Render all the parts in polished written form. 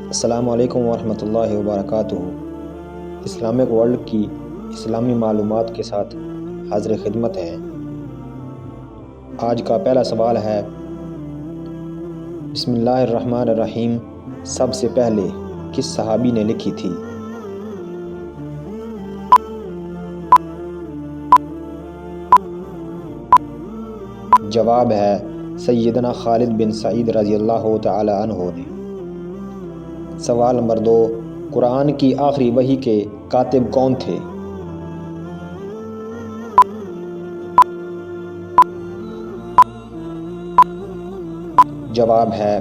السلام علیکم ورحمۃ اللہ وبرکاتہ۔ اسلامک ورلڈ کی اسلامی معلومات کے ساتھ حاضر خدمت ہیں۔ آج کا پہلا سوال ہے، بسم اللہ الرحمن الرحیم سب سے پہلے کس صحابی نے لکھی تھی؟ جواب ہے سیدنا خالد بن سعید رضی اللہ تعالی عنہ نے۔ سوال نمبر 2، قرآن کی آخری وحی کے کاتب کون تھے؟ جواب ہے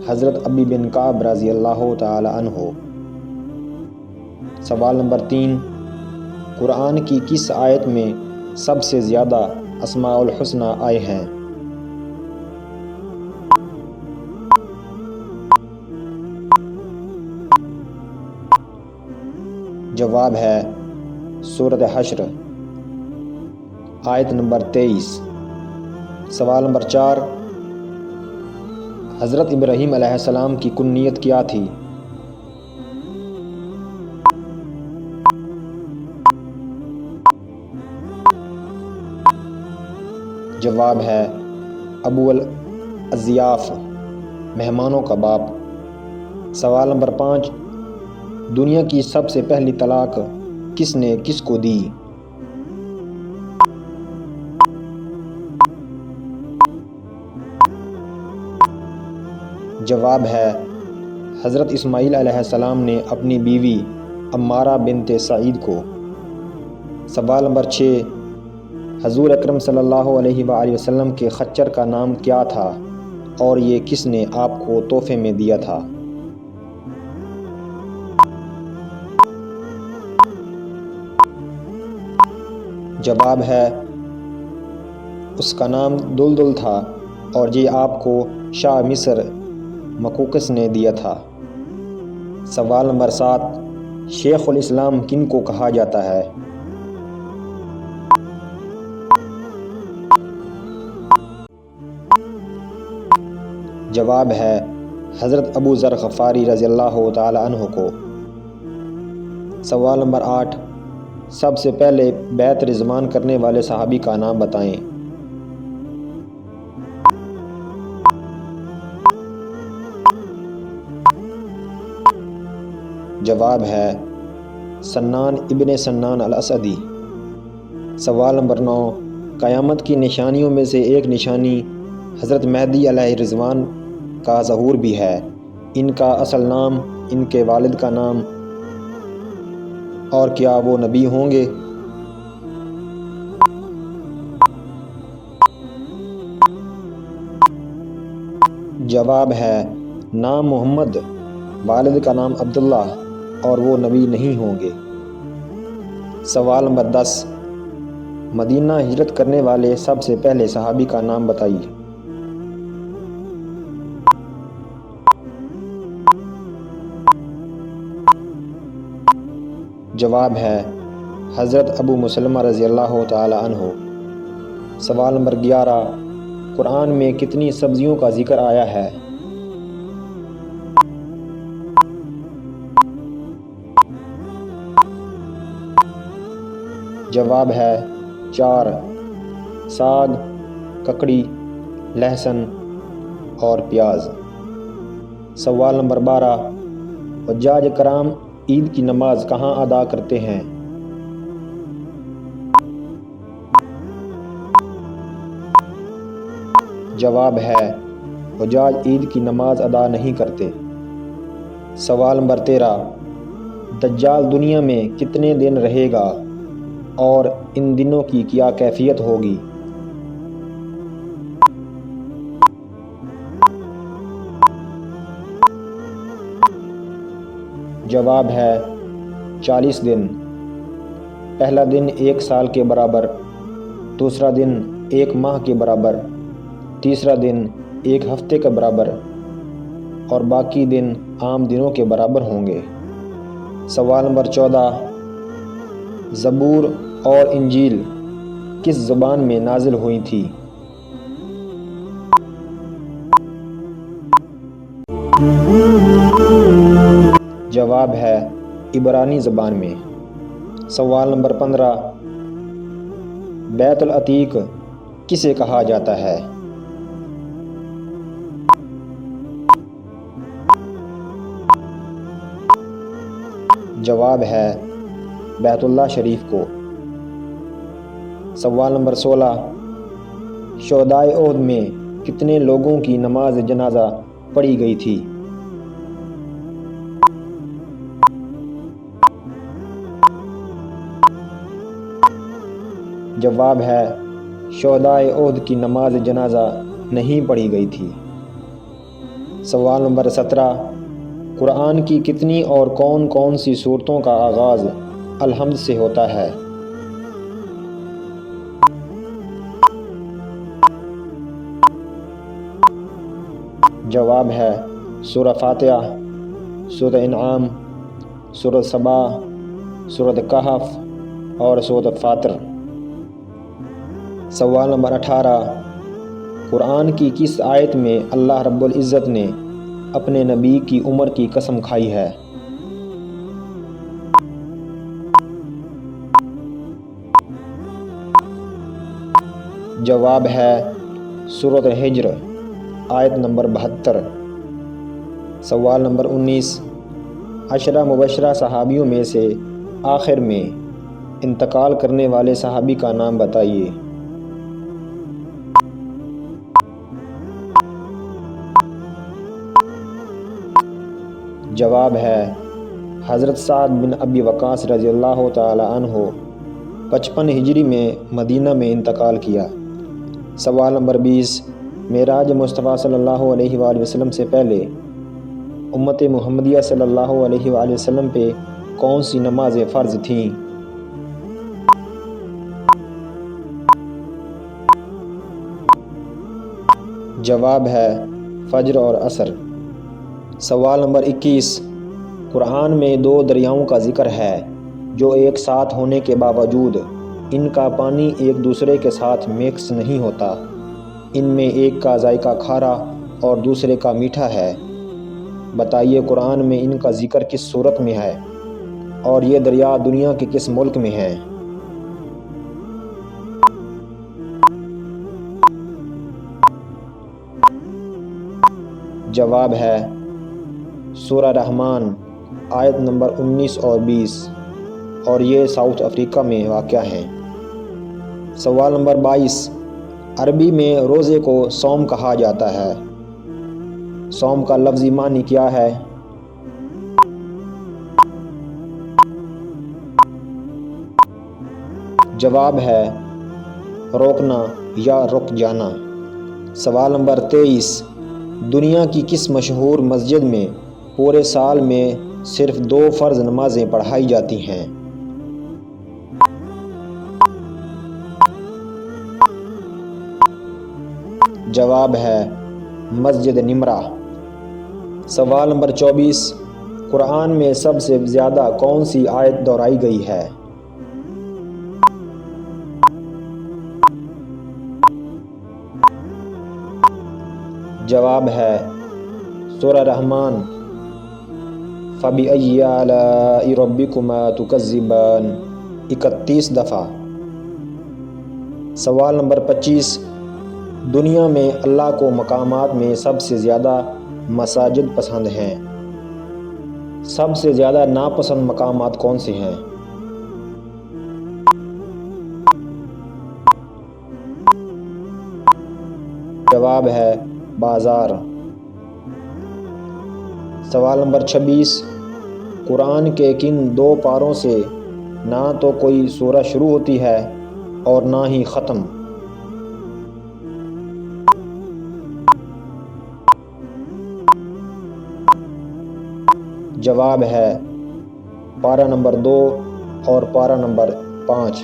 حضرت ابی بن کعب رضی اللہ تعالی عنہ۔ سوال نمبر 3، قرآن کی کس آیت میں سب سے زیادہ اسماء الحسنی آئے ہیں؟ جواب ہے سورۃ حشر، آیت نمبر 23۔ سوال نمبر 4، حضرت ابراہیم علیہ السلام کی کنیت کیا تھی؟ جواب ہے ابو الاضیاف، مہمانوں کا باپ۔ سوال نمبر 5، دنیا کی سب سے پہلی طلاق کس نے کس کو دی؟ جواب ہے حضرت اسماعیل علیہ السلام نے اپنی بیوی عمارہ بنت سعید کو۔ سوال نمبر 6، حضور اکرم صلی اللہ علیہ وآلہ وسلم کے خچر کا نام کیا تھا اور یہ کس نے آپ کو تحفے میں دیا تھا؟ جواب ہے اس کا نام دلدل تھا اور یہ آپ کو شاہ مصر مقوقس نے دیا تھا۔ سوال نمبر 7، شیخ الاسلام کن کو کہا جاتا ہے؟ جواب ہے حضرت ابو ذر غفاری رضی اللہ تعالی عنہ کو۔ سوال نمبر 8، سب سے پہلے بیعت رضوان کرنے والے صحابی کا نام بتائیں۔ جواب ہے سنان ابن سنان الاسدی۔ سوال نمبر 9، قیامت کی نشانیوں میں سے ایک نشانی حضرت مہدی علیہ رضوان کا ظہور بھی ہے، ان کا اصل نام، ان کے والد کا نام، اور کیا وہ نبی ہوں گے؟ جواب ہے نام محمد، والد کا نام عبداللہ، اور وہ نبی نہیں ہوں گے۔ سوال نمبر 10، مدینہ ہجرت کرنے والے سب سے پہلے صحابی کا نام بتائیے۔ جواب ہے حضرت ابو مسلمہ رضی اللہ تعالی عنہ۔ سوال نمبر 11، قرآن میں کتنی سبزیوں کا ذکر آیا ہے؟ جواب ہے 4، ساگ، ککڑی، لہسن اور پیاز۔ سوال نمبر 12، حجاج کرام عید کی نماز کہاں ادا کرتے ہیں؟ جواب ہے حجاج عید کی نماز ادا نہیں کرتے۔ سوال نمبر 13، دجال دنیا میں کتنے دن رہے گا اور ان دنوں کی کیا کیفیت ہوگی؟ جواب ہے 40 دن۔ پہلا دن 1 سال کے برابر، دوسرا دن 1 ماہ کے برابر، تیسرا دن 1 ہفتے کے برابر، اور باقی دن عام دنوں کے برابر ہوں گے۔ سوال نمبر 14، زبور اور انجیل کس زبان میں نازل ہوئی تھی؟ جواب ہے عبرانی زبان میں۔ سوال نمبر 15، بیت العتیق کسے کہا جاتا ہے؟ جواب ہے بیت اللہ شریف کو۔ سوال نمبر 16، شہدائے احد میں کتنے لوگوں کی نماز جنازہ پڑھی گئی تھی؟ جواب ہے شہدائے احد کی نماز جنازہ نہیں پڑھی گئی تھی۔ سوال نمبر 17، قرآن کی کتنی اور کون کون سی سورتوں کا آغاز الحمد سے ہوتا ہے؟ جواب ہے سورہ فاتحہ، سورہ انعام، سورہ سبا، سورہ کہف اور سورہ فاطر۔ سوال نمبر 18، قرآن کی کس آیت میں اللہ رب العزت نے اپنے نبی کی عمر کی قسم کھائی ہے؟ جواب ہے سورۃ الحجر، آیت نمبر 72۔ سوال نمبر 19، عشرہ مبشرہ صحابیوں میں سے آخر میں انتقال کرنے والے صحابی کا نام بتائیے۔ جواب ہے حضرت سعد بن ابی وقاص رضی اللہ تعالی عنہ 55 ہجری میں مدینہ میں انتقال کیا۔ سوال نمبر 20، معراج مصطفیٰ صلی اللہ علیہ وآلہ وسلم سے پہلے امت محمدیہ صلی اللہ علیہ وآلہ وسلم پہ کون سی نمازیں فرض تھیں؟ جواب ہے فجر اور عصر۔ سوال نمبر 21، قرآن میں 2 دریاؤں کا ذکر ہے جو ایک ساتھ ہونے کے باوجود ان کا پانی ایک دوسرے کے ساتھ مکس نہیں ہوتا۔ ان میں ایک کا ذائقہ کھارا اور دوسرے کا میٹھا ہے۔ بتائیے قرآن میں ان کا ذکر کس صورت میں ہے اور یہ دریا دنیا کے کس ملک میں ہیں؟ جواب ہے سورہ رحمان، آیت نمبر 19 اور 20، اور یہ ساؤتھ افریقہ میں واقع ہیں۔ سوال نمبر 22، عربی میں روزے کو صوم کہا جاتا ہے۔ صوم کا لفظی معنی کیا ہے؟ جواب ہے روکنا یا رک جانا۔ سوال نمبر 23، دنیا کی کس مشہور مسجد میں پورے سال میں صرف 2 فرض نمازیں پڑھائی جاتی ہیں؟ جواب ہے مسجد نمرہ۔ سوال نمبر 24، قرآن میں سب سے زیادہ کون سی آیت دہرائی گئی ہے؟ جواب ہے سورہ رحمان، فَبِأَيِّ آلَاءِ رَبِّكُمَا تُكَذِّبَانِ، 31 دفعہ۔ سوال نمبر 25، دنیا میں اللہ کو مقامات میں سب سے زیادہ مساجد پسند ہیں، سب سے زیادہ ناپسند مقامات کون سے ہیں؟ جواب ہے بازار۔ سوال نمبر 26، قرآن کے کن 2 پاروں سے نہ تو کوئی سورہ شروع ہوتی ہے اور نہ ہی ختم؟ جواب ہے پارہ نمبر 2 اور پارہ نمبر 5۔